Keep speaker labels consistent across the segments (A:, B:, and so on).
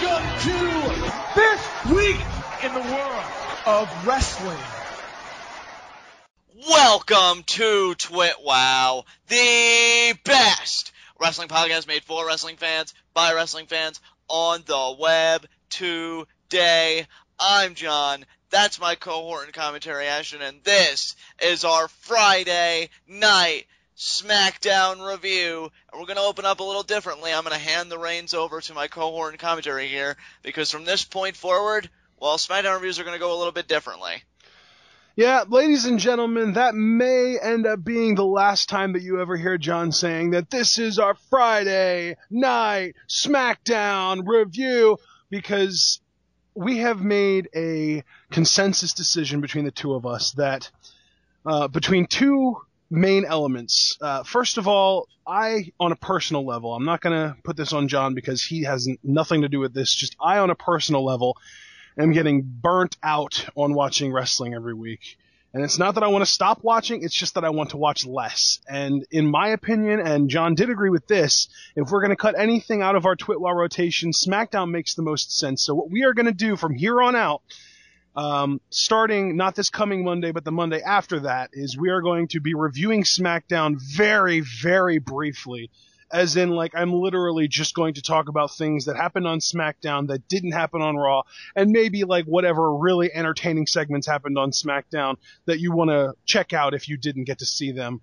A: Welcome to this week in the world of wrestling.
B: Welcome to TWitWoW, the best wrestling podcast made for wrestling fans, by wrestling fans, on the web today. I'm John, that's my cohort in commentary, Ashton, and this is our Friday night Smackdown review, and we're going to open up a little differently. I'm going to hand the reins over to my cohort in commentary here, because from this point forward, well, Smackdown reviews are going to go a little bit differently.
C: Yeah, ladies and gentlemen, that may end up being the last time that you ever hear John saying that this is our Friday night Smackdown review, because we have made a consensus decision between the two of us that between two main elements. First of all, I, on a personal level, I'm not going to put this on John because he has nothing to do with this, just I, on a personal level, am getting burnt out on watching wrestling every week. And it's not that I want to stop watching, it's just that I want to watch less. And in my opinion, and John did agree with this, if we're going to cut anything out of our TWitWoW rotation, SmackDown makes the most sense. So what we are going to do from here on out, starting not this coming Monday, but the Monday after that, is we are going to be reviewing SmackDown very, very briefly. As in, like, I'm literally just going to talk about things that happened on SmackDown that didn't happen on Raw, and maybe, like, whatever really entertaining segments happened on SmackDown that you want to check out if you didn't get to see them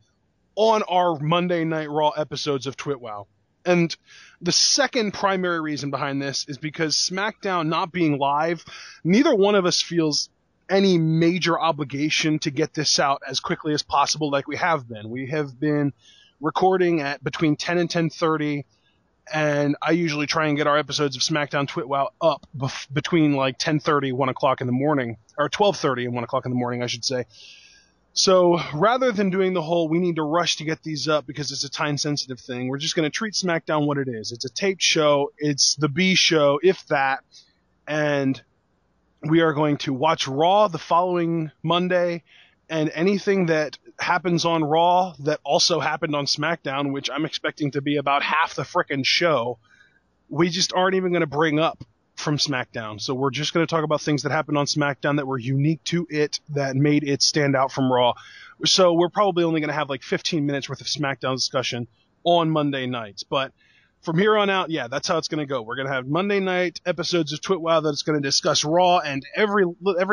C: on our Monday Night Raw episodes of TWitWoW. And the second primary reason behind this is because SmackDown not being live, neither one of us feels any major obligation to get this out as quickly as possible like we have been. We have been recording at between 10 and 10:30, and I usually try and get our episodes of SmackDown TWitWoW up between like 10:30, 1 o'clock in the morning, or 12:30 and 1 o'clock in the morning, I should say. So rather than doing the whole we need to rush to get these up because it's a time-sensitive thing, we're just going to treat SmackDown what it is. It's a taped show. It's the B show, if that, and we are going to watch Raw the following Monday, and anything that happens on Raw that also happened on SmackDown, which I'm expecting to be about half the frickin' show, we just aren't even going to bring up from SmackDown. So we're just going to talk about things that happened on SmackDown that were unique to it, that made it stand out from Raw. So we're probably only going to have like 15 minutes worth of SmackDown discussion on Monday nights. But from here on out, yeah, that's how it's going to go. We're going to have Monday night episodes of TWitWoW that's going to discuss Raw, and every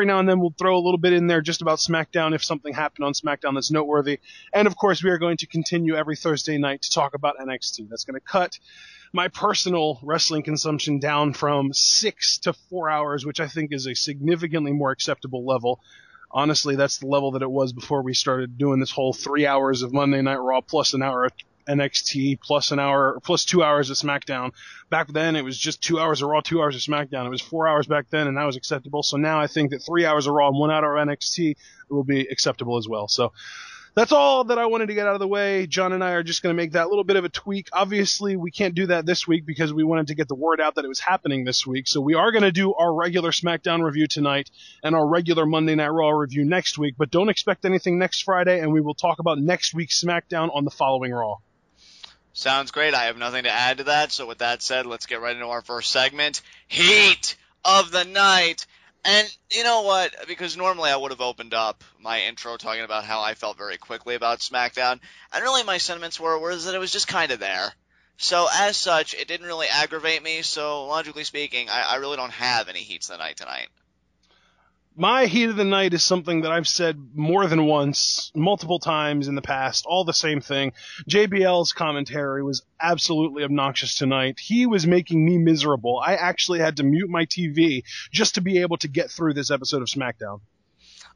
C: now and then we'll throw a little bit in there just about SmackDown if something happened on SmackDown that's noteworthy. And of course, we are going to continue every Thursday night to talk about NXT. That's going to cut my personal wrestling consumption down from 6 to 4 hours, which I think is a significantly more acceptable level. Honestly, that's the level that it was before we started doing this whole 3 hours of Monday Night Raw plus an hour of NXT plus 2 hours of SmackDown. Back then, it was just 2 hours of Raw, 2 hours of SmackDown. It was 4 hours back then, and that was acceptable. So now I think that 3 hours of Raw and 1 hour of NXT will be acceptable as well. So that's all that I wanted to get out of the way. John and I are just going to make that little bit of a tweak. Obviously, we can't do that this week because we wanted to get the word out that it was happening this week. So we are going to do our regular SmackDown review tonight and our regular Monday Night Raw review next week. But don't expect anything next Friday, and we will talk about next week's SmackDown on the following Raw.
B: Sounds great. I have nothing to add to that. So with that said, let's get right into our first segment, Heat of the Night. And you know what? Because normally I would have opened up my intro talking about how I felt very quickly about SmackDown. And really my sentiments were that it was just kind of there. So as such, it didn't really aggravate me. So logically speaking, I really don't have any Heats of the Night tonight.
C: My Heat of the Night is something that I've said more than once, multiple times in the past, all the same thing. JBL's commentary was absolutely obnoxious tonight. He was making me miserable. I actually had to mute my TV just to be able to get through this episode of SmackDown.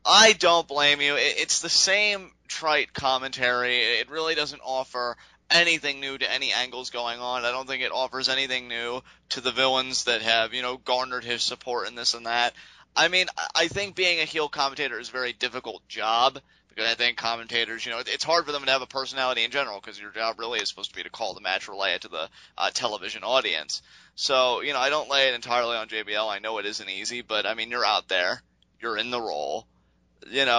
B: I don't blame you. It's the same trite commentary. It really doesn't offer anything new to any angles going on. I don't think it offers anything new to the villains that have, garnered his support and this and that. I mean, I think being a heel commentator is a very difficult job because I think commentators, it's hard for them to have a personality in general because your job really is supposed to be to call the match, relay it to the television audience. So, I don't lay it entirely on JBL. I know it isn't easy, but, I mean, you're out there. You're in the role.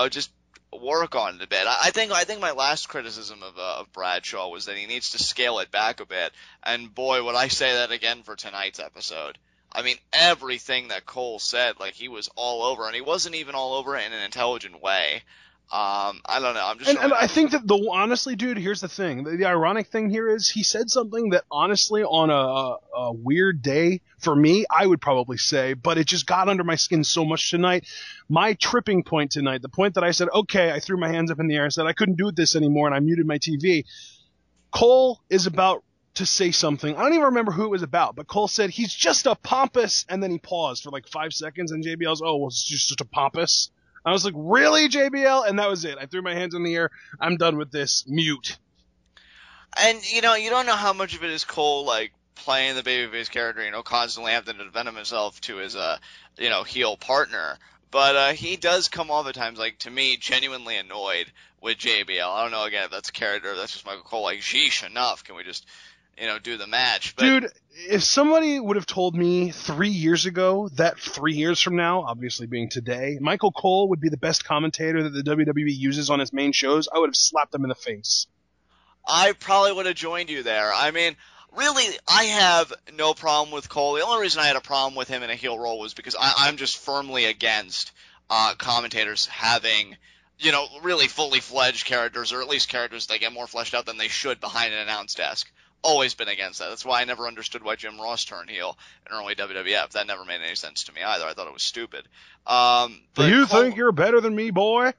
B: Just work on it a bit. I think my last criticism of Bradshaw was that he needs to scale it back a bit. And, boy, would I say that again for tonight's episode. I mean, everything that Cole said, like, he was all over, and he wasn't even all over it in an intelligent way. I don't know. I'm just
C: and I think that honestly, dude, here's the thing. The ironic thing here is he said something that honestly on a weird day for me, I would probably say, but it just got under my skin so much tonight. My tripping point tonight, the point that I said, okay, I threw my hands up in the air and said I couldn't do this anymore and I muted my TV. Cole is about to say something. I don't even remember who it was about, but Cole said he's just a pompous, and then he paused for like 5 seconds and JBL's, oh, well, it's just a pompous. I was like, really, JBL? And that was it. I threw my hands in the air. I'm done with this. Mute.
B: And, you know, you don't know how much of it is Cole, like, playing the babyface character, you know, constantly having to defend himself to his, you know, heel partner. But he does come off at times, like, to me, genuinely annoyed with JBL. I don't know, again, if that's a character, if that's just Michael Cole, like, sheesh, enough. Can we just, you know, do the match? But,
C: dude, if somebody would have told me 3 years ago that 3 years from now, obviously being today, Michael Cole would be the best commentator that the WWE uses on its main shows, I would have slapped him in the face.
B: I probably would have joined you there. I mean, really, I have no problem with Cole. The only reason I had a problem with him in a heel role was because I'm just firmly against commentators having, you know, really fully fledged characters, or at least characters that get more fleshed out than they should behind an announce desk. Always been against that. That's why I never understood why Jim Ross turned heel in early WWF. That never made any sense to me either. I thought it was stupid.
C: Do you think you're better than me, boy?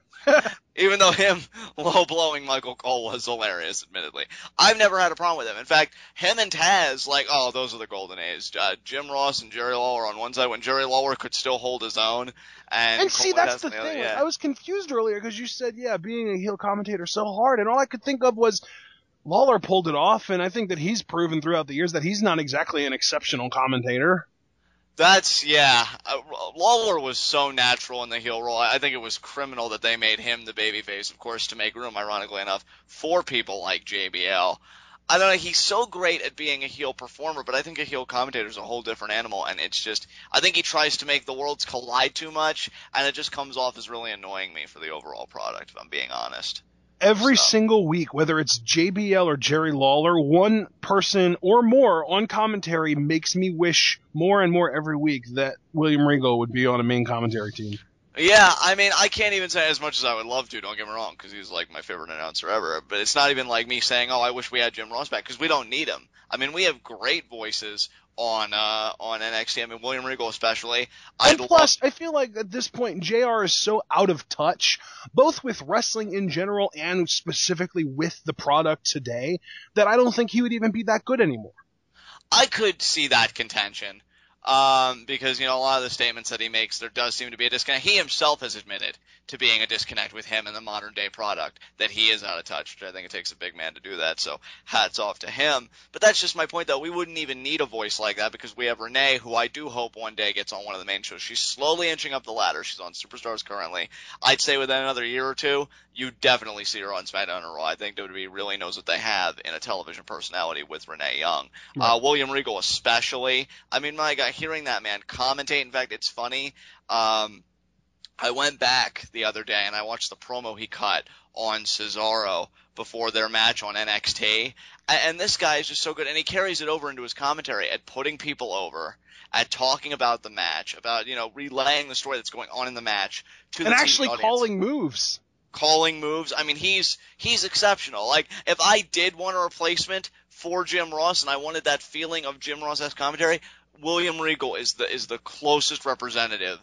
B: Even though him low-blowing Michael Cole was hilarious, admittedly. I've never had a problem with him. In fact, him and Taz, like, oh, those are the golden age. Jim Ross and Jerry Lawler on one side when Jerry Lawler could still hold his own. And
C: see, that's the thing.
B: other, yeah.
C: I was confused earlier because you said, yeah, being a heel commentator is so hard, and all I could think of was Lawler pulled it off, and I think that he's proven throughout the years that he's not exactly an exceptional commentator.
B: Yeah. Lawler was so natural in the heel role. I think it was criminal that they made him the babyface, of course, to make room, ironically enough, for people like JBL. I don't know, he's so great at being a heel performer, but I think a heel commentator is a whole different animal, and it's just, I think he tries to make the worlds collide too much, and it just comes off as really annoying me for the overall product, if I'm being honest.
C: Every single week, whether it's JBL or Jerry Lawler, one person or more on commentary makes me wish more and more every week that William Regal would be on a main commentary team.
B: Yeah, I mean, I can't even say as much as I would love to, don't get me wrong, because he's like my favorite announcer ever, but it's not even like me saying, oh, I wish we had Jim Ross back, because we don't need him. I mean, we have great voices on NXT. I mean, William Regal especially.
C: And plus, I feel like at this point, JR is so out of touch, both with wrestling in general and specifically with the product today, that I don't think he would even be that good anymore.
B: I could see that contention. Because, you know, a lot of the statements that he makes, there does seem to be a disconnect. He himself has admitted to being a disconnect with him and the modern day product, that he is out of touch, which I think it takes a big man to do that, so hats off to him. But that's just my point, though. We wouldn't even need a voice like that because we have Renee, who I do hope one day gets on one of the main shows. She's slowly inching up the ladder. She's on Superstars currently. I'd say within another year or two, you definitely see her on SmackDown or Raw. I think WWE really knows what they have in a television personality with Renee Young. Right. William Regal especially. I mean, my God, hearing that man commentate, in fact, it's funny. I went back the other day and I watched the promo he cut on Cesaro before their match on NXT. And this guy is just so good. And he carries it over into his commentary at putting people over, at talking about the match, about, you know, relaying the story that's going on in the match to the
C: and actually
B: audience.
C: calling moves.
B: I mean, he's exceptional. Like, if I did want a replacement for Jim Ross and I wanted that feeling of Jim Ross-esque commentary, William Regal is the closest representative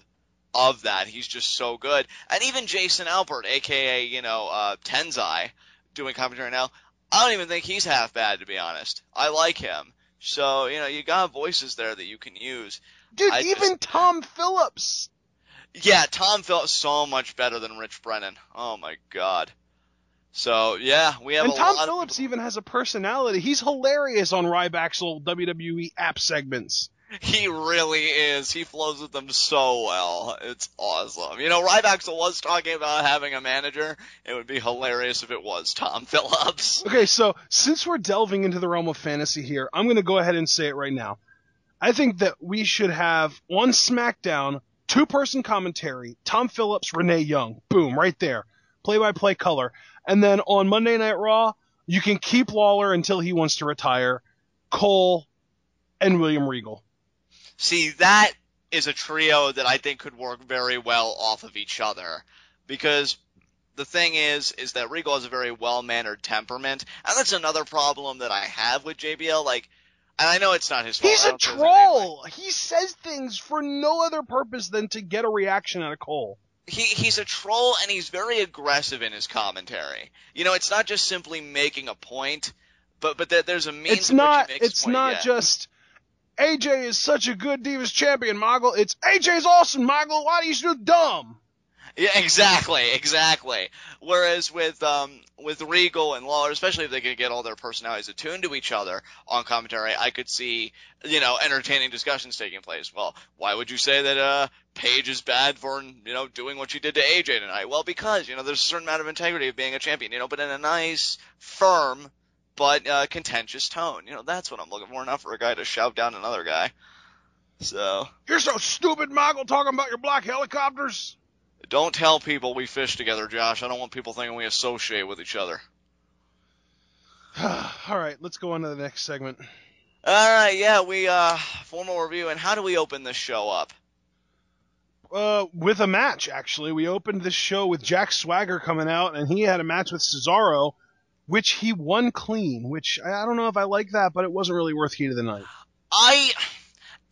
B: of that. He's just so good. And even Jason Alpert, aka, you know, Tenzai, doing commentary now, I don't even think he's half bad, to be honest. I like him. So, you know, you got voices there that you can use.
C: Dude, Tom Phillips.
B: Yeah, Tom Phillips so much better than Rich Brennan. Oh my God. So yeah, we have. And
C: Tom Phillips even has a personality. He's hilarious on Ryback's old WWE app segments.
B: He really is. He flows with them so well. It's awesome. You know, Ryback was talking about having a manager. It would be hilarious if it was Tom Phillips.
C: Okay, so since we're delving into the realm of fantasy here, I'm going to go ahead and say it right now. I think that we should have on SmackDown, 2-person commentary, Tom Phillips, Renee Young. Boom, right there. Play-by-play color. And then on Monday Night Raw, you can keep Lawler until he wants to retire, Cole, and William Regal.
B: See, that is a trio that I think could work very well off of each other. Because the thing is that Regal has a very well-mannered temperament. And that's another problem that I have with JBL. Like, and I know it's not his fault.
C: He's a troll. He says things for no other purpose than to get a reaction out of Cole.
B: He's a troll, and he's very aggressive in his commentary. You know, it's not just simply making a point, but there's a means
C: It's
B: in
C: not,
B: which he makes
C: it's
B: a point.
C: not just, AJ is such a good Divas champion, Mogul. It's, AJ's awesome, Mogul. Why are you so dumb?
B: Yeah, exactly. Whereas with Regal and Lawler, especially if they could get all their personalities attuned to each other on commentary, I could see, you know, entertaining discussions taking place. Well, why would you say that Paige is bad for, you know, doing what she did to AJ tonight? Well, because, you know, there's a certain amount of integrity of being a champion, you know, but in a nice, firm, but contentious tone. You know, that's what I'm looking for, not for a guy to shout down another guy. So.
C: You're so stupid, Mogul, talking about your black helicopters.
B: Don't tell people we fish together, Josh. I don't want people thinking we associate with each other.
C: All right, let's go on to the next segment.
B: All right, yeah, we formal review. And how do we open this show up?
C: With a match, actually. We opened this show with Jack Swagger coming out, and he had a match with Cesaro, which he won clean, which I don't know if I like that, but it wasn't really worth heat of the night.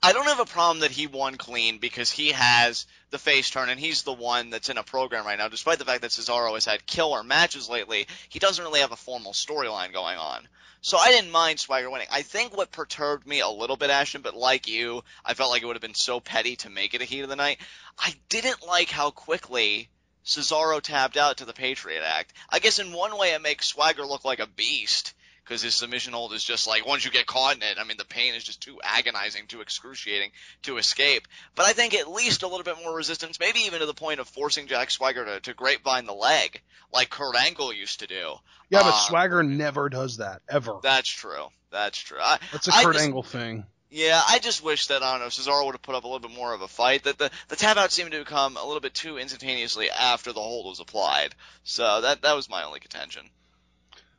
B: I don't have a problem that he won clean because he has the face turn and he's the one that's in a program right now. Despite the fact that Cesaro has had killer matches lately, he doesn't really have a formal storyline going on. So I didn't mind Swagger winning. I think what perturbed me a little bit, Ashton, but like you, I felt like it would have been so petty to make it a heat of the night. I didn't like how quickly Cesaro tapped out to the Patriot Act. I guess in one way it makes Swagger look like a beast, because his submission hold is just like, once you get caught in it, I mean, the pain is just too agonizing, too excruciating to escape. But I think at least a little bit more resistance, maybe even to the point of forcing Jack Swagger to grapevine the leg, like Kurt Angle used to do.
C: Yeah, but Swagger never does that, ever.
B: That's true. That's
C: a Kurt Angle thing.
B: Yeah, I just wish that, I don't know, Cesaro would have put up a little bit more of a fight. That the tap out seemed to come a little bit too instantaneously after the hold was applied. So that was my only contention.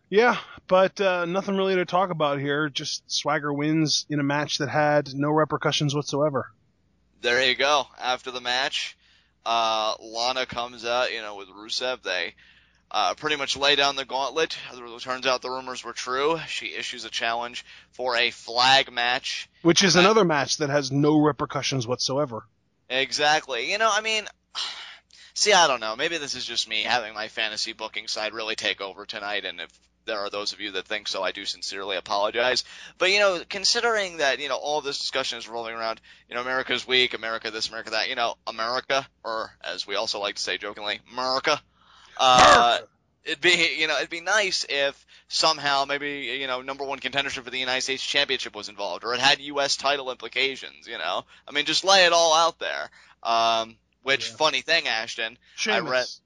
C: Yeah, but nothing really to talk about here. Just Swagger wins in a match that had no repercussions whatsoever.
B: There you go. After the match, Lana comes out, you know, with Rusev. They pretty much lay down the gauntlet. It turns out the rumors were true. She issues a challenge for a flag match.
C: Which is another match that has no repercussions whatsoever.
B: Exactly. You know, I mean, see, I don't know. Maybe this is just me having my fantasy booking side really take over tonight, and if there are those of you that think so, I do sincerely apologize. But, you know, considering that, you know, all of this discussion is rolling around, you know, America's weak, America this, America that, you know, America, or as we also like to say jokingly, America. It'd be nice if somehow maybe, you know, number one contendership for the United States Championship was involved, or it had U.S. title implications, you know. I mean, just lay it all out there. Funny thing, Ashton,
C: Sheamus.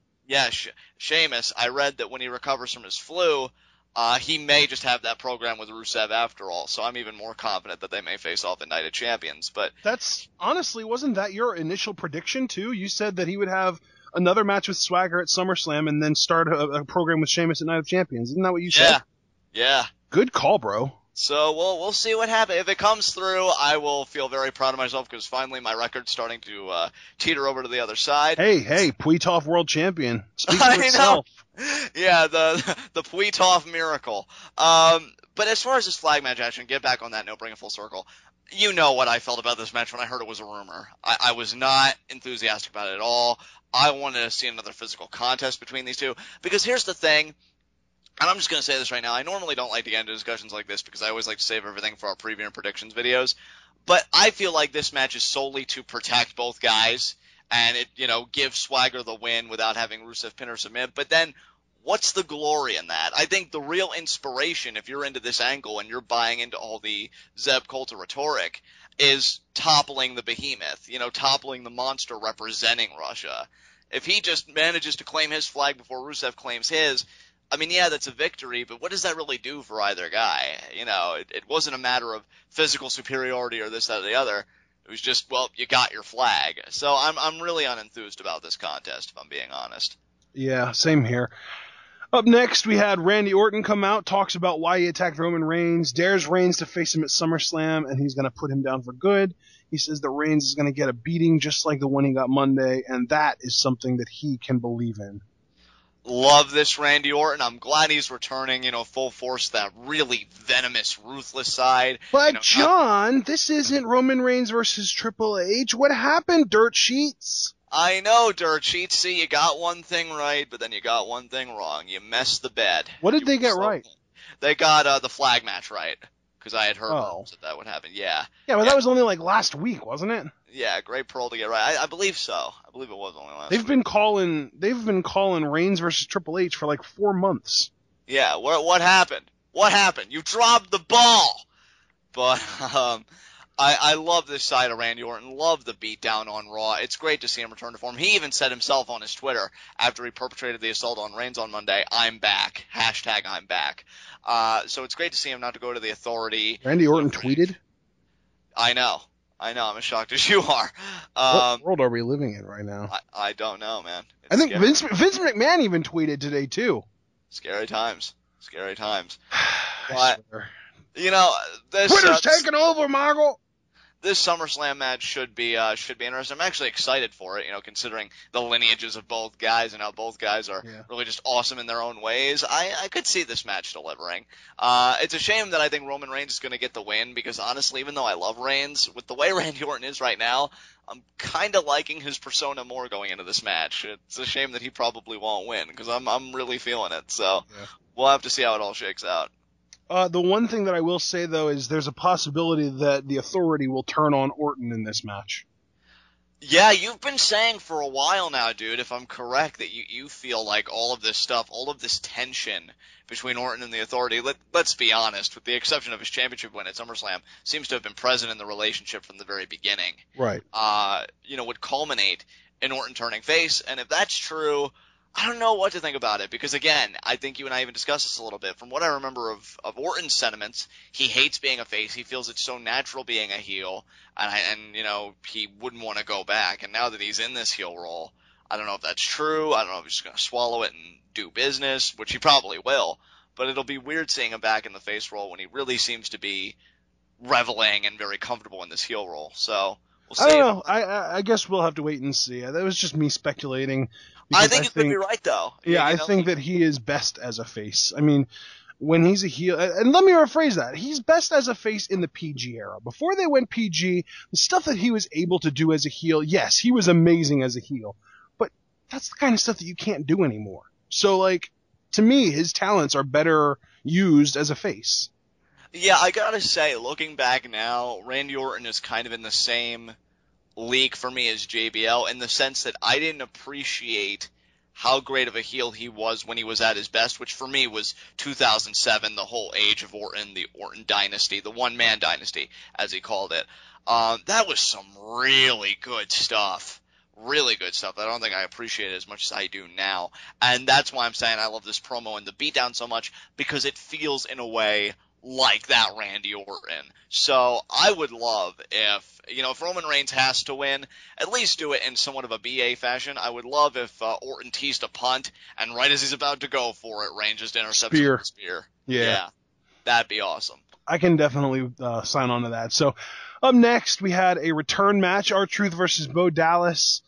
B: Sheamus, I read that when he recovers from his flu, he may just have that program with Rusev after all, so I'm even more confident that they may face off at Night of Champions. But
C: that's, honestly, wasn't that your initial prediction, too? You said that he would have another match with Swagger at SummerSlam and then start a program with Sheamus at Night of Champions. Isn't that what you said?
B: Yeah.
C: Good call, bro.
B: So we'll see what happens. If it comes through, I will feel very proud of myself because finally my record's starting to teeter over to the other side.
C: Hey, Puitov World Champion. Speaks for itself.
B: Yeah, the Puitov miracle. But as far as this flag match action, get back on that note, bring it full circle. You know what I felt about this match when I heard it was a rumor. I was not enthusiastic about it at all. I wanted to see another physical contest between these two. Because here's the thing, and I'm just going to say this right now. I normally don't like to get into discussions like this because I always like to save everything for our preview and predictions videos. But I feel like this match is solely to protect both guys and it, you know, give Swagger the win without having Rusev pin or submit. But then what's the glory in that? I think the real inspiration, if you're into this angle and you're buying into all the Zeb Coulter rhetoric, is toppling the behemoth, you know, toppling the monster representing Russia. If he just manages to claim his flag before Rusev claims his, I mean, yeah, that's a victory, but what does that really do for either guy? You know, it wasn't a matter of physical superiority or this, that, or the other. It was just, well, you got your flag. So I'm really unenthused about this contest, if I'm being honest.
C: Yeah, same here. Up next, we had Randy Orton come out, talks about why he attacked Roman Reigns, dares Reigns to face him at SummerSlam, and he's going to put him down for good. He says that Reigns is going to get a beating just like the one he got Monday, and that is something that he can believe in.
B: Love this Randy Orton. I'm glad he's returning, full force to that really venomous, ruthless side.
C: But, John, this isn't Roman Reigns versus Triple H. What happened, Dirt Sheets?
B: I know, Dirt Sheets. See, you got one thing right, but then you got one thing wrong. You messed the bed.
C: What did they get right?
B: They got the flag match right, because I had heard that would happen. Yeah.
C: Yeah, but that was only like last week, wasn't it?
B: Yeah, great pearl to get right. I believe so. I believe it was only last week.
C: They've been calling Reigns versus Triple H for like 4 months.
B: Yeah, what happened? What happened? You dropped the ball! But, I love this side of Randy Orton. Love the beatdown on Raw. It's great to see him return to form. He even said himself on his Twitter after he perpetrated the assault on Reigns on Monday, "I'm back." Hashtag I'm back. So it's great to see him not to go to the Authority.
C: Randy Orton tweeted?
B: I know. I'm as shocked as you are.
C: What world are we living in right now?
B: I don't know, man.
C: I think Vince McMahon even tweeted today, too.
B: Scary times. Scary times. But, this...
C: Twitter's taking over, Margot!
B: This SummerSlam match should be interesting. I'm actually excited for it, considering the lineages of both guys and how both guys are really just awesome in their own ways. I could see this match delivering. It's a shame that I think Roman Reigns is going to get the win because honestly, even though I love Reigns, with the way Randy Orton is right now, I'm kind of liking his persona more going into this match. It's a shame that he probably won't win because I'm really feeling it. So we'll have to see how it all shakes out.
C: The one thing that I will say, though, is there's a possibility that the Authority will turn on Orton in this match.
B: Yeah, you've been saying for a while now, dude, if I'm correct, that you feel like all of this stuff, all of this tension between Orton and the Authority, let's be honest, with the exception of his championship win at SummerSlam, seems to have been present in the relationship from the very beginning.
C: Right.
B: Would culminate in Orton turning face, and if that's true, I don't know what to think about it, because again, I think you and I even discussed this a little bit. From what I remember of Orton's sentiments, he hates being a face. He feels it's so natural being a heel, and he wouldn't want to go back. And now that he's in this heel role, I don't know if that's true. I don't know if he's just going to swallow it and do business, which he probably will. But it'll be weird seeing him back in the face role when he really seems to be reveling and very comfortable in this heel role. So we'll see.
C: I don't know. I guess we'll have to wait and see. That was just me speculating.
B: I think you could be right, though.
C: Yeah, I think that he is best as a face. I mean, when he's a heel, and let me rephrase that, he's best as a face in the PG era. Before they went PG, the stuff that he was able to do as a heel, yes, he was amazing as a heel, but that's the kind of stuff that you can't do anymore. So, to me, his talents are better used as a face.
B: Yeah, I gotta say, looking back now, Randy Orton is kind of in the same league for me as JBL in the sense that I didn't appreciate how great of a heel he was when he was at his best, which for me was 2007, the whole age of Orton, the Orton dynasty, the one-man dynasty, as he called it. That was some really good stuff. Really good stuff. I don't think I appreciate it as much as I do now. And that's why I'm saying I love this promo and the beatdown so much, because it feels in a way like that Randy Orton. So I would love if Roman Reigns has to win, at least do it in somewhat of a BA fashion. I would love if Orton teased a punt, and right as he's about to go for it, Reigns just intercepts with a spear.
C: Yeah.
B: That'd be awesome.
C: I can definitely sign on to that. So up next, we had a return match, R-Truth versus Bo Dallas.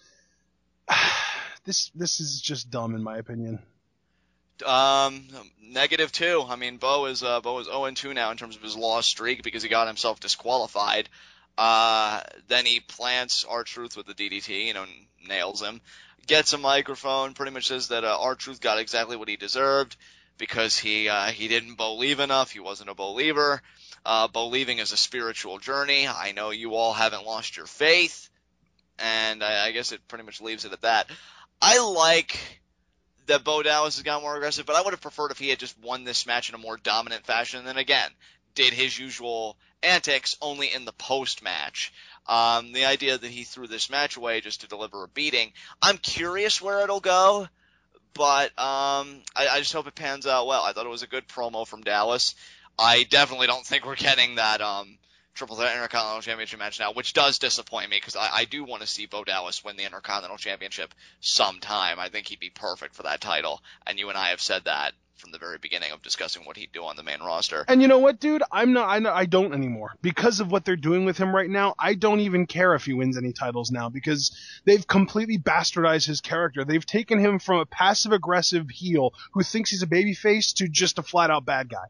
C: This is just dumb in my opinion.
B: -2. I mean, Bo is 0-2 now in terms of his loss streak because he got himself disqualified. Then he plants R-Truth with the DDT, nails him. Gets a microphone, pretty much says that R-Truth got exactly what he deserved because he didn't believe enough. He wasn't a believer. Believing is a spiritual journey. I know you all haven't lost your faith. And I guess it pretty much leaves it at that. I like that Bo Dallas has gotten more aggressive, but I would have preferred if he had just won this match in a more dominant fashion, and then again, did his usual antics only in the post-match. The idea that he threw this match away just to deliver a beating, I'm curious where it'll go, but I just hope it pans out well. I thought it was a good promo from Dallas. I definitely don't think we're getting that Triple Threat Intercontinental Championship match now, which does disappoint me because I do want to see Bo Dallas win the Intercontinental Championship sometime. I think he'd be perfect for that title, and you and I have said that from the very beginning of discussing what he'd do on the main roster.
C: And you know what, dude? I don't anymore. Because of what they're doing with him right now, I don't even care if he wins any titles now because they've completely bastardized his character. They've taken him from a passive-aggressive heel who thinks he's a babyface to just a flat-out bad guy.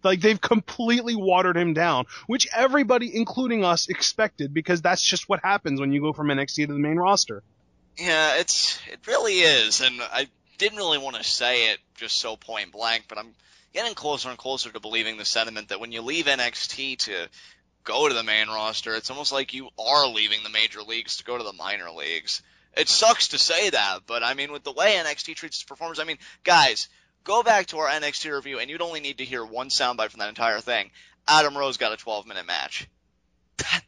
C: Like, they've completely watered him down, which everybody, including us, expected because that's just what happens when you go from NXT to the main roster.
B: Yeah, it really is, and I didn't really want to say it just so point blank, but I'm getting closer and closer to believing the sentiment that when you leave NXT to go to the main roster, it's almost like you are leaving the major leagues to go to the minor leagues. It sucks to say that, but I mean, with the way NXT treats its performers, I mean, guys, go back to our NXT review, and you'd only need to hear one soundbite from that entire thing. Adam Rose got a 12-minute match.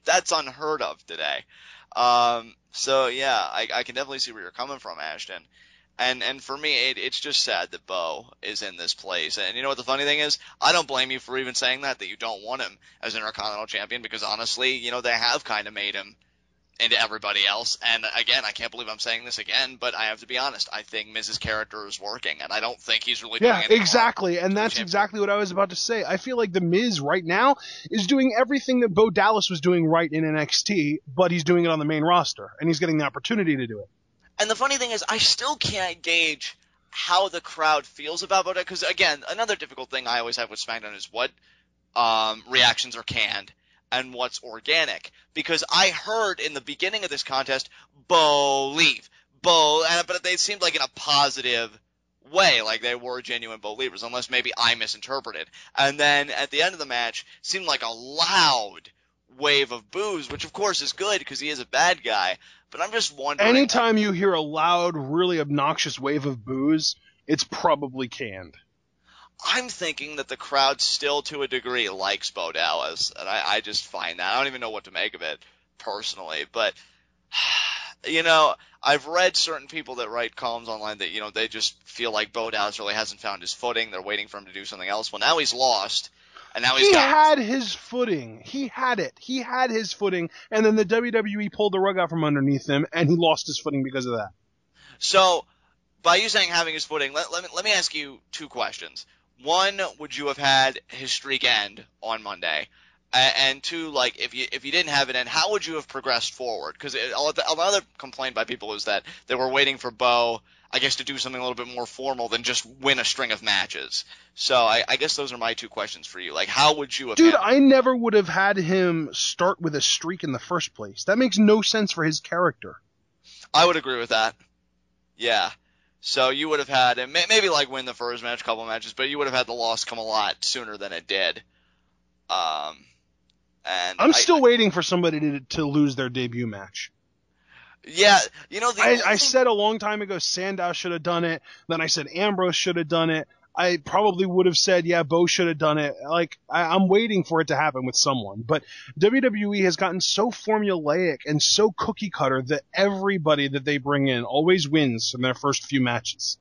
B: That's unheard of today. So yeah, I can definitely see where you're coming from, Ashton. And for me, it's just sad that Bo is in this place. And you know what the funny thing is? I don't blame you for even saying that you don't want him as Intercontinental Champion, because honestly, you know, they have kind of made him into everybody else. And again, I can't believe I'm saying this again, but I have to be honest. I think Miz's character is working, and I don't think he's really doing anything wrong.
C: Exactly. And that's exactly what I was about to say. I feel like the Miz right now is doing everything that Bo Dallas was doing right in NXT, but he's doing it on the main roster, and he's getting the opportunity to do it.
B: And the funny thing is, I still can't gauge how the crowd feels about Bo Dallas, because again, another difficult thing I always have with SmackDown is what reactions are canned and what's organic. Because I heard in the beginning of this contest, Bo leave. But they seemed like in a positive way, like they were genuine Bo leavers, unless maybe I misinterpreted. And then at the end of the match, seemed like a loud wave of boos, which of course is good because he is a bad guy. But I'm just wondering.
C: Anytime you hear a loud, really obnoxious wave of boos, it's probably canned.
B: I'm thinking that the crowd still, to a degree, likes Bo Dallas, and I just find that. I don't even know what to make of it, personally. But, you know, I've read certain people that write columns online that, you know, they just feel like Bo Dallas really hasn't found his footing. They're waiting for him to do something else. Well, now he's lost, and now
C: He had his footing. He had it. He had his footing, and then the WWE pulled the rug out from underneath him, and he lost his footing because of that.
B: So, by you saying having his footing, let me ask you two questions. One, would you have had his streak end on Monday? And two, like, if you didn't have it end, how would you have progressed forward? Because another complaint by people is that they were waiting for Bo, I guess, to do something a little bit more formal than just win a string of matches. So I guess those are my two questions for you. Like, how would you have...
C: Dude, I never would have had him start with a streak in the first place. That makes no sense for his character.
B: I would agree with that. Yeah. So you would have had, and maybe like win the first match, couple matches, but you would have had the loss come a lot sooner than it did. And
C: I'm still waiting for somebody to lose their debut match.
B: Yeah, you know,
C: I said a long time ago Sandow should have done it. Then I said Ambrose should have done it. I probably would have said, yeah, Bo should have done it. Like, I'm waiting for it to happen with someone. But WWE has gotten so formulaic and so cookie cutter that everybody that they bring in always wins in their first few matches.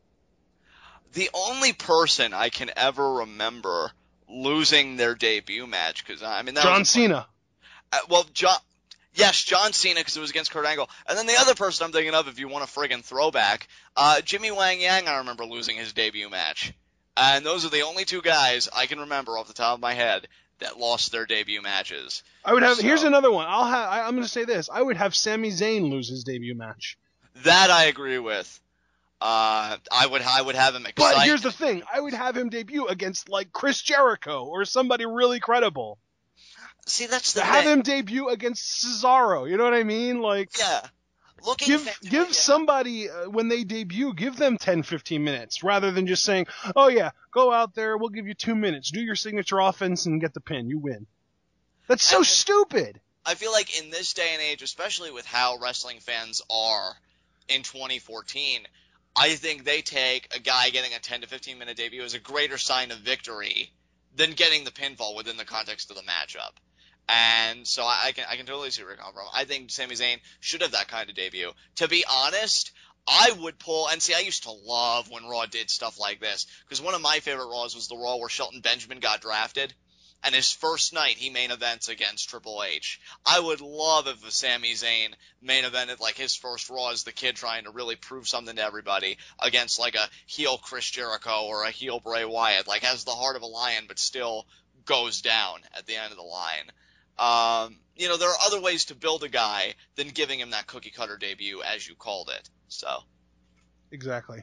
B: The only person I can ever remember losing their debut match, because I mean, that
C: John
B: was
C: Cena.
B: John Cena, because it was against Kurt Angle. And then the other person I'm thinking of, if you want a friggin' throwback, Jimmy Wang Yang, I remember losing his debut match. And those are the only two guys I can remember off the top of my head that lost their debut matches.
C: Here's another one. I'm going to say this. I would have Sami Zayn lose his debut match.
B: That I agree with. I would have him excited.
C: But here's the thing. I would have him debut against, like, Chris Jericho or somebody really credible.
B: See, that's the
C: Have
B: thing.
C: him debut against Cesaro. You know what I mean? Like,
B: yeah.
C: Give somebody, when they debut, give them 10, 15 minutes, rather than just saying, oh yeah, go out there, we'll give you 2 minutes, do your signature offense and get the pin, you win. That's so stupid.
B: I feel like in this day and age, especially with how wrestling fans are in 2014, I think they take a guy getting a 10 to 15 minute debut as a greater sign of victory than getting the pinfall within the context of the matchup. And so I can totally see where you're coming from. I think Sami Zayn should have that kind of debut. To be honest, I would pull, and see, I used to love when Raw did stuff like this, because one of my favorite Raws was the Raw where Shelton Benjamin got drafted, and his first night he main events against Triple H. I would love if a Sami Zayn main evented like his first Raw as the kid trying to really prove something to everybody against like a heel Chris Jericho or a heel Bray Wyatt, like has the heart of a lion but still goes down at the end of the line. There are other ways to build a guy than giving him that cookie cutter debut, as you called it. So.
C: Exactly.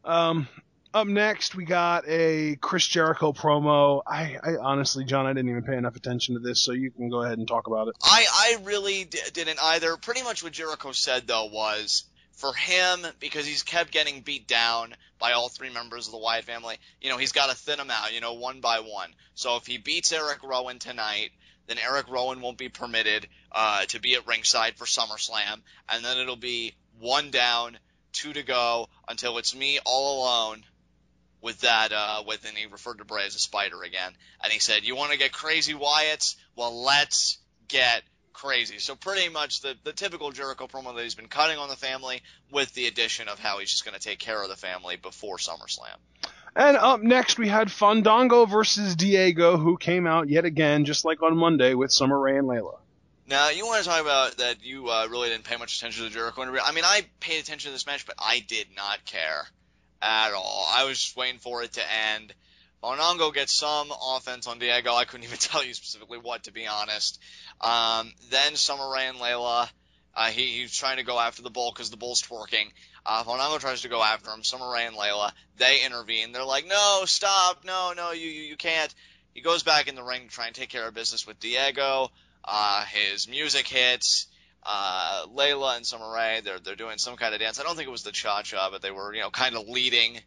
C: Up next, we got a Chris Jericho promo. I honestly, John, I didn't even pay enough attention to this, so you can go ahead and talk about it.
B: I really didn't either. Pretty much what Jericho said, though, was for him, because he's kept getting beat down by all three members of the Wyatt family, he's got to thin them out, one by one. So if he beats Eric Rowan tonight, then Eric Rowan won't be permitted to be at ringside for SummerSlam, and then it'll be 1 down, 2 to go, until it's me all alone with that, and he referred to Bray as a spider again, and he said, you want to get crazy, Wyatts? Well, let's get crazy. So pretty much the typical Jericho promo that he's been cutting on the family, with the addition of how he's just going to take care of the family before SummerSlam.
C: And up next, we had Fandango versus Diego, who came out yet again, just like on Monday, with Summer Rae and Layla.
B: Now, you want to talk about that you really didn't pay much attention to the Jericho interview. I mean, I paid attention to this match, but I did not care at all. I was just waiting for it to end. Fandango gets some offense on Diego. I couldn't even tell you specifically what, to be honest. Then Summer Rae and Layla, he's trying to go after the bull because the bull's twerking. Fandango tries to go after him. Summer Rae and Layla, they intervene. They're like, no, stop, no, you can't. He goes back in the ring to try and take care of business with Diego. His music hits. Layla and Summer Rae, they're doing some kind of dance. I don't think it was the cha-cha, but they were, kind of leading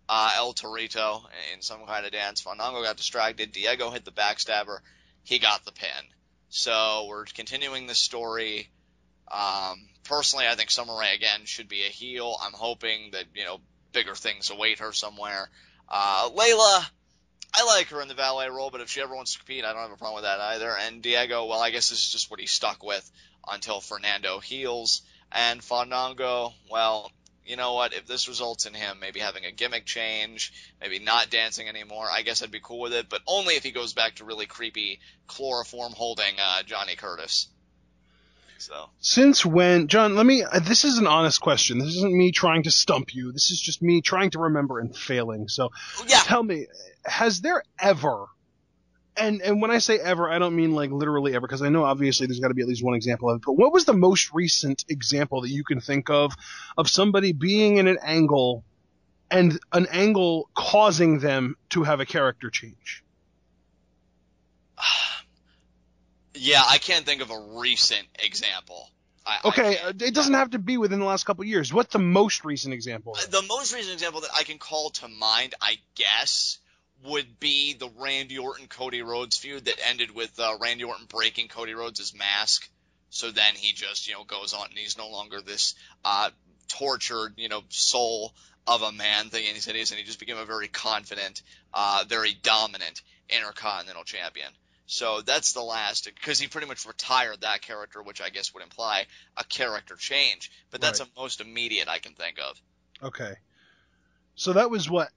B: El Torito in some kind of dance. Fandango got distracted. Diego hit the backstabber. He got the pin. So we're continuing the story. Personally, I think Summer Rae, again, should be a heel. I'm hoping that, bigger things await her somewhere. Layla, I like her in the valet role, but if she ever wants to compete, I don't have a problem with that either. And Diego, well, I guess this is just what he's stuck with until Fernando heals. And Fandango, well, you know what? If this results in him maybe having a gimmick change, maybe not dancing anymore, I guess I'd be cool with it, but only if he goes back to really creepy chloroform holding Johnny Curtis. So.
C: Since when, John, this is an honest question. This isn't me trying to stump you. This is just me trying to remember and failing. So
B: yeah.
C: Tell me, has there ever, and when I say ever, I don't mean like literally ever, because I know obviously there's got to be at least one example of it, but what was the most recent example that you can think of somebody being in an angle and an angle causing them to have a character change?
B: Yeah, I can't think of a recent example.
C: It doesn't have to be within the last couple of years. What's the most recent example?
B: The most recent example that I can call to mind, I guess, would be the Randy Orton-Cody Rhodes feud that ended with Randy Orton breaking Cody Rhodes' mask. So then he just, goes on and he's no longer this tortured, soul of a man thing. And he said he just became a very confident, very dominant Intercontinental Champion. So that's the last, because he pretty much retired that character, which I guess would imply a character change. But that's the most immediate I can think of.
C: Okay. So that was what,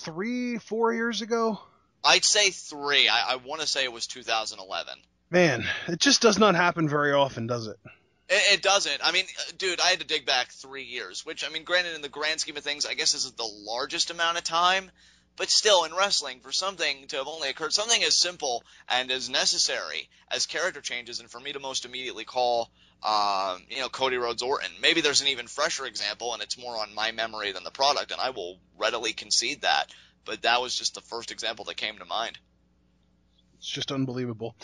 C: 3-4 years ago?
B: I'd say 3. I want to say it was 2011.
C: Man, it just does not happen very often, does it?
B: It doesn't. I mean, dude, I had to dig back 3 years, which, I mean, granted, in the grand scheme of things, I guess this is the largest amount of time. But still, in wrestling, for something to have only occurred, something as simple and as necessary as character changes, and for me to most immediately call, Cody Rhodes Orton. Maybe there's an even fresher example, and it's more on my memory than the product, and I will readily concede that. But that was just the first example that came to mind.
C: It's just unbelievable.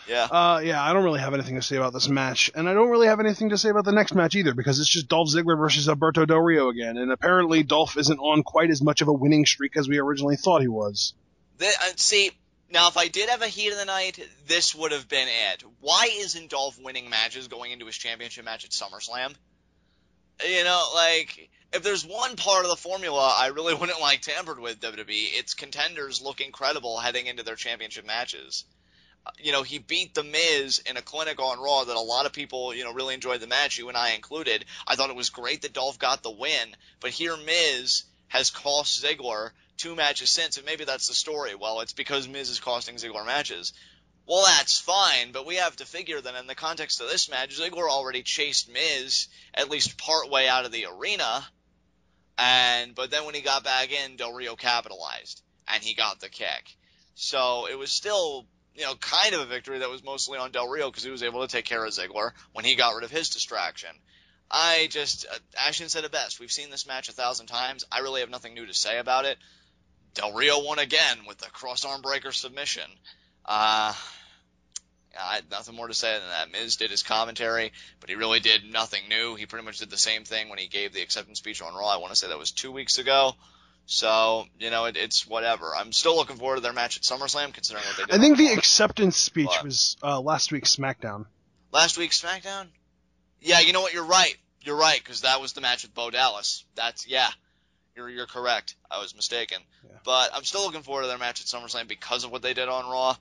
B: Yeah.
C: I don't really have anything to say about this match, and I don't really have anything to say about the next match either, because it's just Dolph Ziggler versus Alberto Del Rio again, and apparently Dolph isn't on quite as much of a winning streak as we originally thought he was.
B: See, now if I did have a heat of the night, this would have been it. Why isn't Dolph winning matches going into his championship match at SummerSlam? If there's one part of the formula I really wouldn't like tampered with, WWE, it's contenders looking credible heading into their championship matches. He beat The Miz in a clinic on Raw that a lot of people, really enjoyed the match, you and I included. I thought it was great that Dolph got the win, but here Miz has cost Ziggler 2 matches since, and maybe that's the story. Well, it's because Miz is costing Ziggler matches. Well, that's fine, but we have to figure that in the context of this match, Ziggler already chased Miz at least part way out of the arena, but then when he got back in, Del Rio capitalized, and he got the kick. So it was still, kind of a victory that was mostly on Del Rio because he was able to take care of Ziggler when he got rid of his distraction. Ashton said it best. We've seen this match 1,000 times. I really have nothing new to say about it. Del Rio won again with the cross-arm breaker submission. I had nothing more to say than that. Miz did his commentary, but he really did nothing new. He pretty much did the same thing when he gave the acceptance speech on Raw. I want to say that was 2 weeks ago. So, it's whatever. I'm still looking forward to their match at SummerSlam, considering what they did.
C: I think the acceptance speech was last week's SmackDown.
B: Last week's SmackDown? Yeah, you know what? You're right. You're right, because that was the match with Bo Dallas. You're correct. I was mistaken. Yeah. But I'm still looking forward to their match at SummerSlam because of what they did on Raw.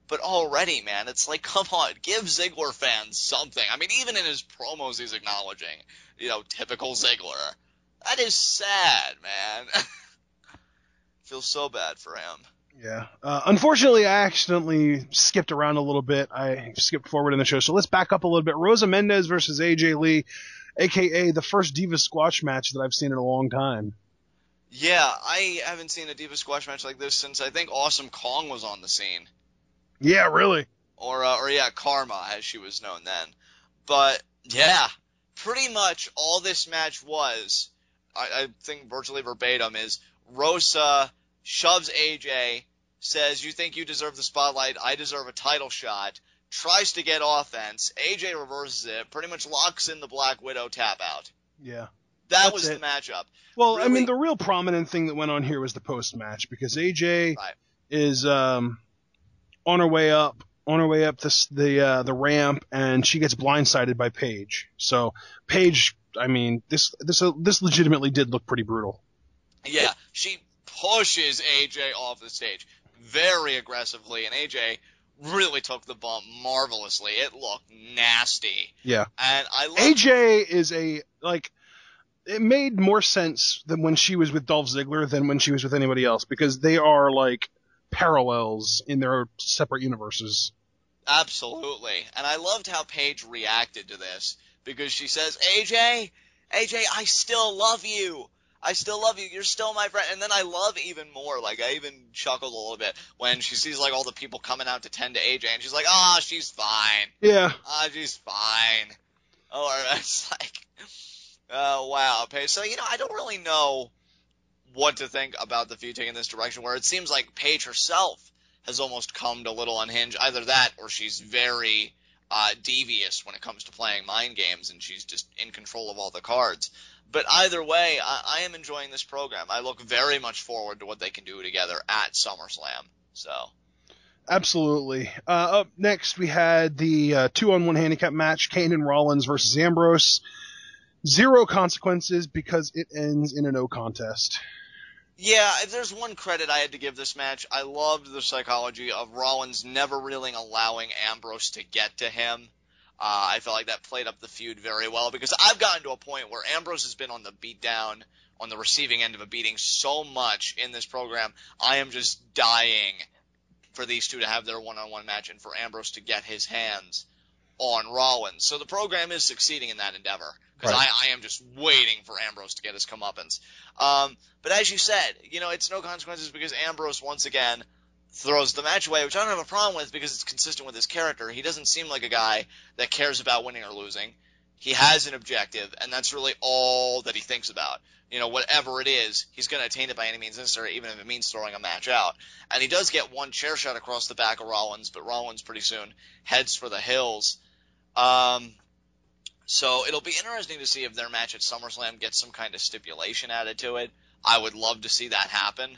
B: But already, man, it's like, come on, give Ziggler fans something. I mean, even in his promos, he's acknowledging, typical Ziggler. That is sad, man. Feels so bad for him.
C: Yeah. Unfortunately, I accidentally skipped around a little bit. I skipped forward in the show. So let's back up a little bit. Rosa Mendes versus AJ Lee, a.k.a. the first Diva Squash match that I've seen in a long time.
B: Yeah, I haven't seen a Diva Squash match like this since I think Awesome Kong was on the scene.
C: Yeah, really.
B: Or Karma, as she was known then. But, yeah, pretty much all this match was, I think virtually verbatim, is Rosa shoves AJ, says, you think you deserve the spotlight, I deserve a title shot, tries to get offense, AJ reverses it, pretty much locks in the Black Widow tap out.
C: Yeah.
B: That was the matchup.
C: Well, really, I mean, the real prominent thing that went on here was the post-match, because AJ is on her way up the ramp, and she gets blindsided by Paige. So Paige, I mean, this legitimately did look pretty brutal.
B: Yeah, she pushes AJ off the stage very aggressively, and AJ really took the bump marvelously. It looked nasty.
C: Yeah.
B: And
C: AJ is it made more sense than when she was with Dolph Ziggler than when she was with anybody else, because they are like parallels in their separate universes.
B: Absolutely. And I loved how Paige reacted to this, because she says, AJ, I still love you. I still love you. You're still my friend. And then I love even more, I even chuckled a little bit when she sees, all the people coming out to tend to AJ, and she's like, she's fine.
C: Yeah.
B: She's fine. Or it's wow. Okay. So, I don't really know what to think about the feud taking this direction, where it seems like Paige herself has almost come to a little unhinged. Either that, or she's very devious when it comes to playing mind games, and she's just in control of all the cards. But either way, I am enjoying this program. I look very much forward to what they can do together at SummerSlam. So,
C: absolutely. Up next, we had the 2-on-1 handicap match, Kane and Rollins versus Ambrose. 0 consequences because it ends in a no contest.
B: Yeah, if there's one credit I had to give this match, I loved the psychology of Rollins never really allowing Ambrose to get to him. I felt like that played up the feud very well, because I've gotten to a point where Ambrose has been on the beatdown, on the receiving end of a beating so much in this program, I am just dying for these two to have their one-on-one match and for Ambrose to get his hands on Rollins. So the program is succeeding in that endeavor, because I am just waiting for Ambrose to get his comeuppance. But as you said, it's no consequences because Ambrose once again throws the match away, which I don't have a problem with because it's consistent with his character. He doesn't seem like a guy that cares about winning or losing. He has an objective, and that's really all that he thinks about. Whatever it is, he's going to attain it by any means necessary, even if it means throwing a match out. And he does get one chair shot across the back of Rollins, but Rollins pretty soon heads for the hills. So it'll be interesting to see if their match at SummerSlam gets some kind of stipulation added to it. I would love to see that happen.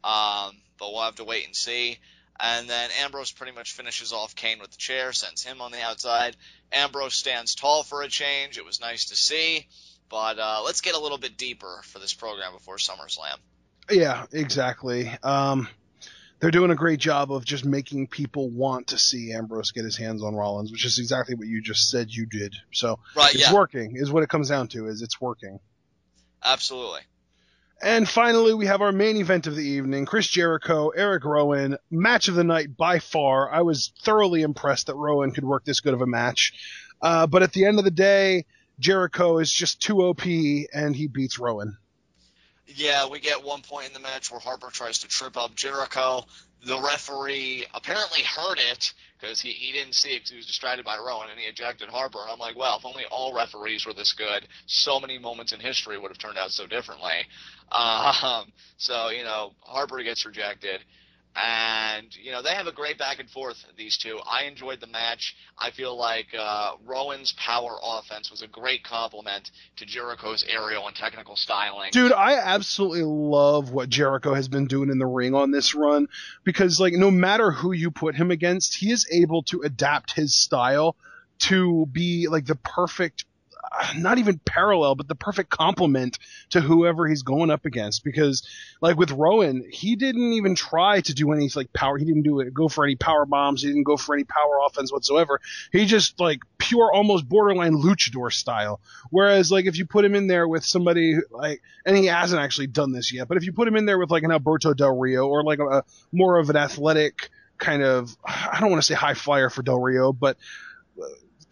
B: But we'll have to wait and see. And then Ambrose pretty much finishes off Kane with the chair, sends him on the outside. Ambrose stands tall for a change. It was nice to see. But let's get a little bit deeper for this program before SummerSlam.
C: Yeah, exactly. They're doing a great job of just making people want to see Ambrose get his hands on Rollins, which is exactly what you just said you did. So it's working, is what it comes down to, is it's working.
B: Absolutely.
C: And finally, we have our main event of the evening, Chris Jericho, Eric Rowan, match of the night by far. I was thoroughly impressed that Rowan could work this good of a match. But at the end of the day, Jericho is just too OP, and he beats Rowan.
B: Yeah, we get one point in the match where Harper tries to trip up Jericho. The referee apparently heard it because he didn't see it because he was distracted by Rowan, and he ejected Harper. And I'm like, well, if only all referees were this good, so many moments in history would have turned out so differently. So, Harper gets rejected. And, they have a great back and forth, these two. I enjoyed the match. I feel like Rowan's power offense was a great compliment to Jericho's aerial and technical styling.
C: Dude, I absolutely love what Jericho has been doing in the ring on this run because, no matter who you put him against, he is able to adapt his style to be, the perfect, not even parallel, but the perfect complement to whoever he's going up against. Because, with Rowan, he didn't even try to do any, power. He didn't go for any power bombs. He didn't go for any power offense whatsoever. He just, pure, almost borderline luchador style. Whereas, if you put him in there with somebody, and he hasn't actually done this yet, but if you put him in there with, an Alberto Del Rio or, a more of an athletic kind of, I don't want to say high flyer for Del Rio, but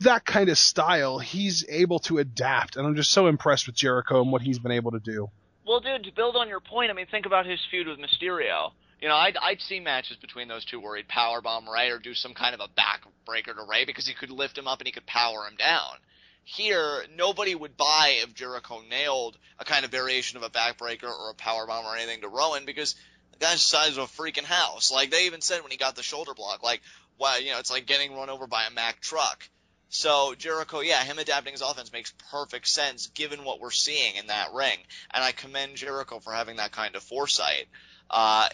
C: that kind of style, he's able to adapt, and I'm just so impressed with Jericho and what he's been able to do.
B: Well, dude, to build on your point, think about his feud with Mysterio. I'd see matches between those two where he'd powerbomb Ray or do some kind of a backbreaker to Ray because he could lift him up and he could power him down. Here, nobody would buy if Jericho nailed a kind of variation of a backbreaker or a powerbomb or anything to Rowan because the guy's the size of a freaking house. They even said when he got the shoulder block, wow, it's like getting run over by a Mack truck. So Jericho, him adapting his offense makes perfect sense given what we're seeing in that ring. And I commend Jericho for having that kind of foresight.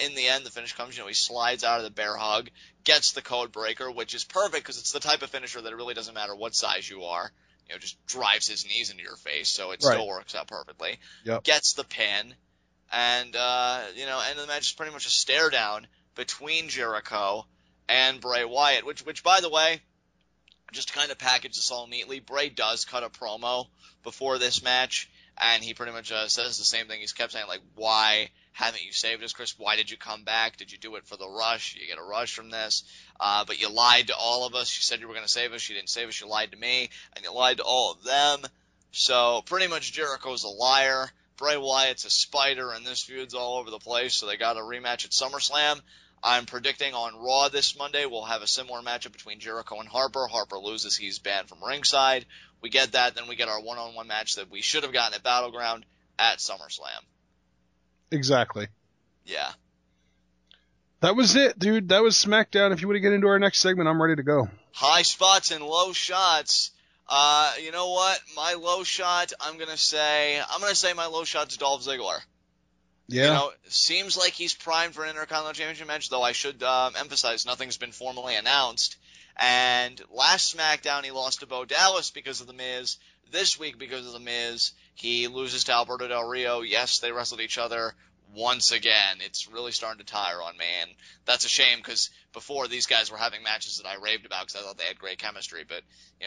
B: In the end, the finish comes, he slides out of the bear hug, gets the code breaker, which is perfect because it's the type of finisher that it really doesn't matter what size you are. Just drives his knees into your face, so it still works out perfectly.
C: Yep.
B: Gets the pin, and, end of the match is pretty much a stare down between Jericho and Bray Wyatt, which by the way, just to kind of package this all neatly, Bray does cut a promo before this match, and he pretty much says the same thing. He's kept saying, why haven't you saved us, Chris? Why did you come back? Did you do it for the rush? You get a rush from this. But you lied to all of us. You said you were going to save us. You didn't save us. You lied to me, and you lied to all of them. So pretty much Jericho's a liar. Bray Wyatt's a spider, and this feud's all over the place, so they got a rematch at SummerSlam. I'm predicting on Raw this Monday we'll have a similar matchup between Jericho and Harper. Harper loses, he's banned from ringside. We get that, then we get our one-on-one match that we should have gotten at Battleground at SummerSlam.
C: Exactly.
B: Yeah.
C: That was it, dude. That was Smackdown. If you want to get into our next segment, I'm ready to go.
B: High spots and low shots. You know what? My low shot, I'm gonna say my low shot's Dolph Ziggler.
C: Yeah.
B: Seems like he's primed for an Intercontinental Championship match, though I should emphasize nothing's been formally announced. And last SmackDown he lost to Bo Dallas because of The Miz. This week because of The Miz, he loses to Alberto Del Rio. Yes, they wrestled each other once again. It's really starting to tire on me, and that's a shame because before these guys were having matches that I raved about because I thought they had great chemistry, but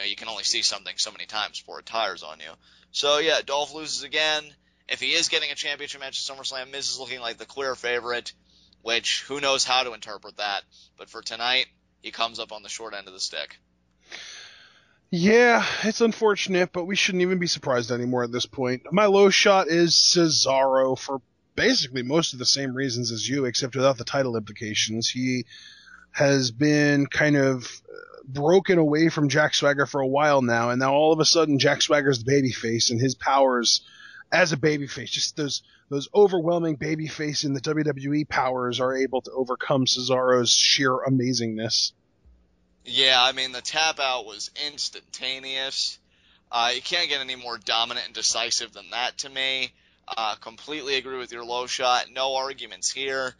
B: you can only see something so many times before it tires on you. So yeah, Dolph loses again. If he is getting a championship match at SummerSlam, Miz is looking like the clear favorite, which who knows how to interpret that. But for tonight, he comes up on the short end of the stick.
C: Yeah, it's unfortunate, but we shouldn't even be surprised anymore at this point. My low shot is Cesaro for basically most of the same reasons as you, except without the title implications. He has been kind of broken away from Jack Swagger for a while now, and now all of a sudden Jack Swagger's the babyface, and his powers as a babyface, just those overwhelming babyface in the WWE powers are able to overcome Cesaro's sheer amazingness.
B: Yeah, the tap out was instantaneous. You can't get any more dominant and decisive than that to me. Completely agree with your low shot. No arguments here.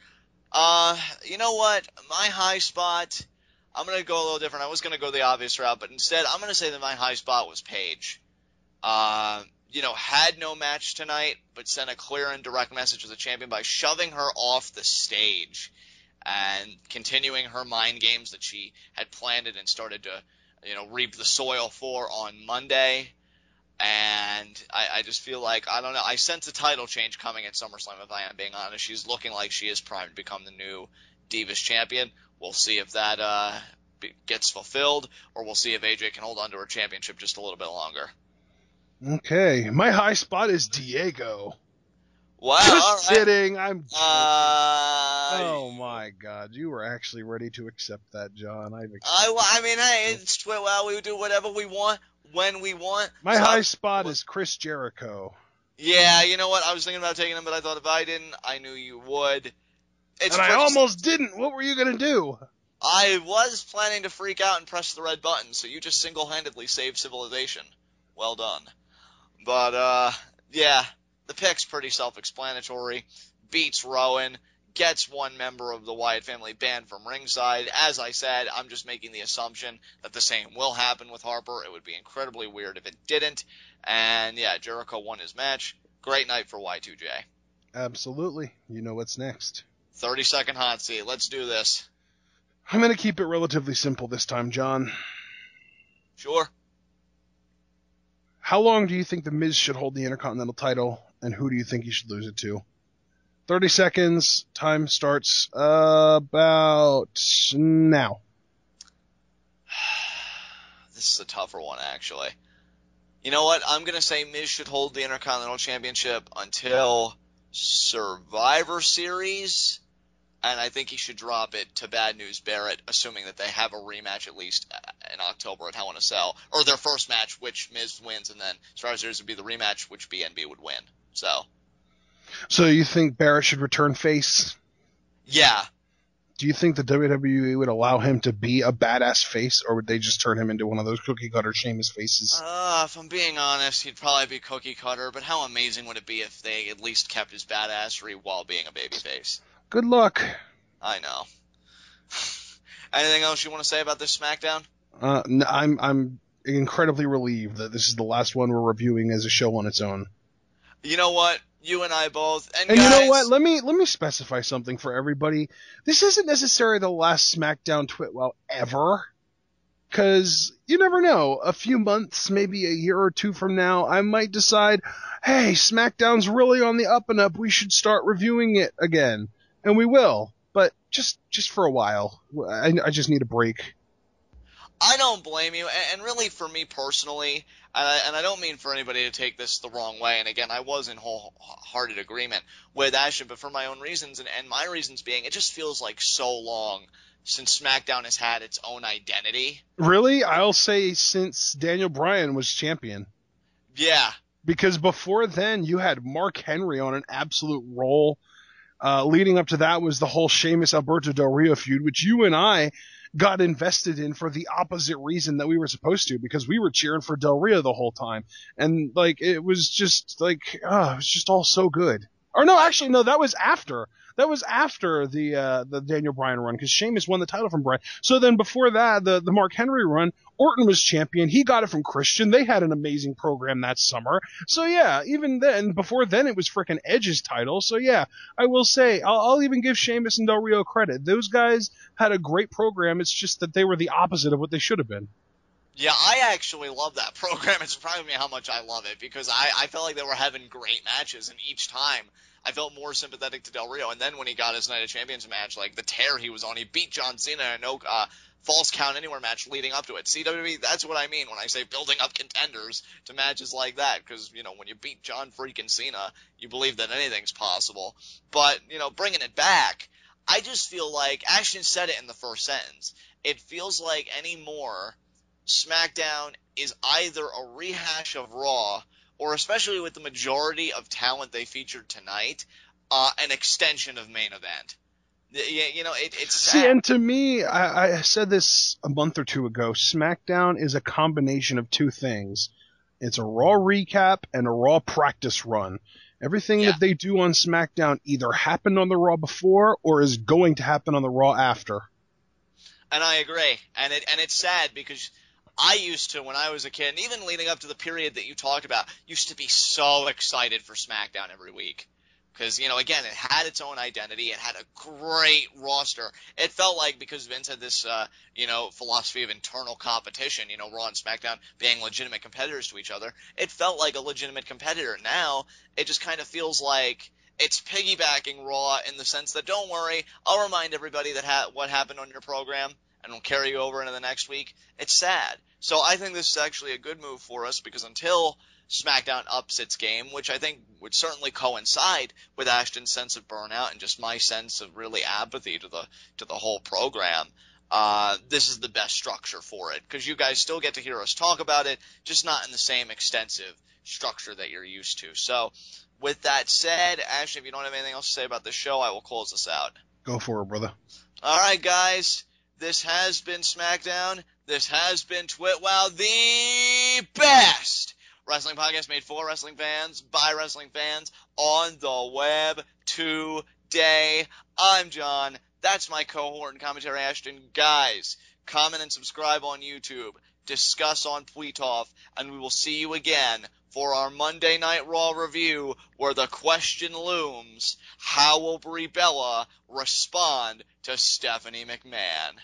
B: You know what? My high spot, I'm going to go a little different. I was going to go the obvious route, but instead I'm going to say that my high spot was Paige. Had no match tonight, but sent a clear and direct message to the champion by shoving her off the stage and continuing her mind games that she had planted and started to, reap the soil for on Monday. And I just feel like, I don't know, I sense a title change coming at SummerSlam, if I am being honest. She's looking like she is primed to become the new Divas champion. We'll see if that gets fulfilled, or we'll see if AJ can hold on to her championship just a little bit longer.
C: Okay, my high spot is Diego.
B: Wow,
C: Just
B: all right.
C: kidding. I'm joking. Oh my God, you were actually ready to accept that, John.
B: I mean, hey, it's TWitWoW. We do whatever we want when we want.
C: My high spot is Chris Jericho.
B: Yeah, you know what? I was thinking about taking him, but I thought if I didn't, I knew you would.
C: And I almost didn't. What were you gonna do?
B: I was planning to freak out and press the red button, so you just single-handedly saved civilization. Well done. But, yeah, the pick's pretty self-explanatory. Beats Rowan, gets one member of the Wyatt family banned from ringside. As I said, I'm just making the assumption that the same will happen with Harper. It would be incredibly weird if it didn't. And, yeah, Jericho won his match. Great night for Y2J.
C: Absolutely. You know what's next.
B: 30-second hot seat. Let's do this.
C: I'm going to keep it relatively simple this time, John.
B: Sure.
C: How long do you think The Miz should hold the Intercontinental title, and who do you think he should lose it to? 30 seconds. Time starts about now.
B: This is a tougher one, actually. You know what? I'm going to say Miz should hold the Intercontinental Championship until Survivor Series, and I think he should drop it to Bad News Barrett, assuming that they have a rematch at least in October at Hell in a Cell, or their first match, which Miz wins, and then Survivor Series would be the rematch, which BNB would win. So
C: you think Barrett should return face?
B: Yeah.
C: Do you think the WWE would allow him to be a badass face, or would they just turn him into one of those cookie-cutter Sheamus faces?
B: If I'm being honest, he'd probably be cookie-cutter, but how amazing would it be if they at least kept his badassery while being a babyface?
C: Good luck.
B: I know. Anything else you want to say about this SmackDown?
C: I'm incredibly relieved that this is the last one we're reviewing as a show on its own.
B: You know what? You and I both. And
C: guys,
B: you
C: know what? Let me specify something for everybody. This isn't necessarily the last SmackDown TWitWoW ever. Because you never know. A few months, maybe a year or two from now, I might decide, hey, SmackDown's really on the up and up. We should start reviewing it again. And we will. But just for a while. I just need a break.
B: I don't blame you, and really for me personally, and I don't mean for anybody to take this the wrong way, and again, I was in wholehearted agreement with Ashton, but for my own reasons, and my reasons being, it just feels like so long since SmackDown has had its own identity.
C: Really? I'll say since Daniel Bryan was champion.
B: Yeah.
C: Because before then, you had Mark Henry on an absolute roll. Leading up to that was the whole Sheamus Alberto Del Rio feud, which you and I got invested in for the opposite reason that we were supposed to, because we were cheering for Del Rio the whole time. And, it was just, it was just all so good. Or no, actually, no, that was after. That was after the Daniel Bryan run, because Sheamus won the title from Bryan. So then before that, the Mark Henry run, Orton was champion. He got it from Christian. They had an amazing program that summer. So yeah, even then, before then, it was frickin' Edge's title. So yeah, I will say, I'll even give Sheamus and Del Rio credit. Those guys had a great program. It's just that they were the opposite of what they should have been.
B: Yeah, I actually love that program. It surprised me how much I love it, because I felt like they were having great matches, and each time I felt more sympathetic to Del Rio. And then when he got his Night of Champions match, the tear he was on, he beat John Cena in no false count anywhere match leading up to it. CWE, that's what I mean when I say building up contenders to matches like that, because, when you beat John freaking Cena, you believe that anything's possible. But, bringing it back, I just feel like, Ashton said it in the first sentence, it feels like anymore SmackDown is either a rehash of Raw, or especially with the majority of talent they featured tonight, an extension of main event. It's sad.
C: See, and to me, I said this a month or two ago, SmackDown is a combination of two things. It's a Raw recap and a Raw practice run. Everything that they do on SmackDown either happened on the Raw before or is going to happen on the Raw after.
B: And I agree. And it's sad, because I used to, when I was a kid, and even leading up to the period that you talked about, used to be so excited for SmackDown every week. Because, again, it had its own identity. It had a great roster. It felt like, because Vince had this, philosophy of internal competition, Raw and SmackDown being legitimate competitors to each other, it felt like a legitimate competitor. Now, it just kind of feels like it's piggybacking Raw in the sense that, don't worry, I'll remind everybody that what happened on your program, and we'll carry you over into the next week. It's sad. So I think this is actually a good move for us, because until SmackDown ups its game, which I think would certainly coincide with Ashton's sense of burnout and just my sense of really apathy to the whole program, this is the best structure for it, because you guys still get to hear us talk about it, just not in the same extensive structure that you're used to. So, with that said, Ashton, if you don't have anything else to say about this show, I will close this out.
C: Go for it, brother.
B: All right, guys. This has been Smackdown. This has been TWitWoW, the best wrestling podcast made for wrestling fans, by wrestling fans, on the web today. I'm John. That's my cohort and commentary, Ashton. Guys, comment and subscribe on YouTube. Discuss on Tweetoff. And we will see you again for our Monday Night Raw review, where the question looms, how will Brie Bella respond to Stephanie McMahon?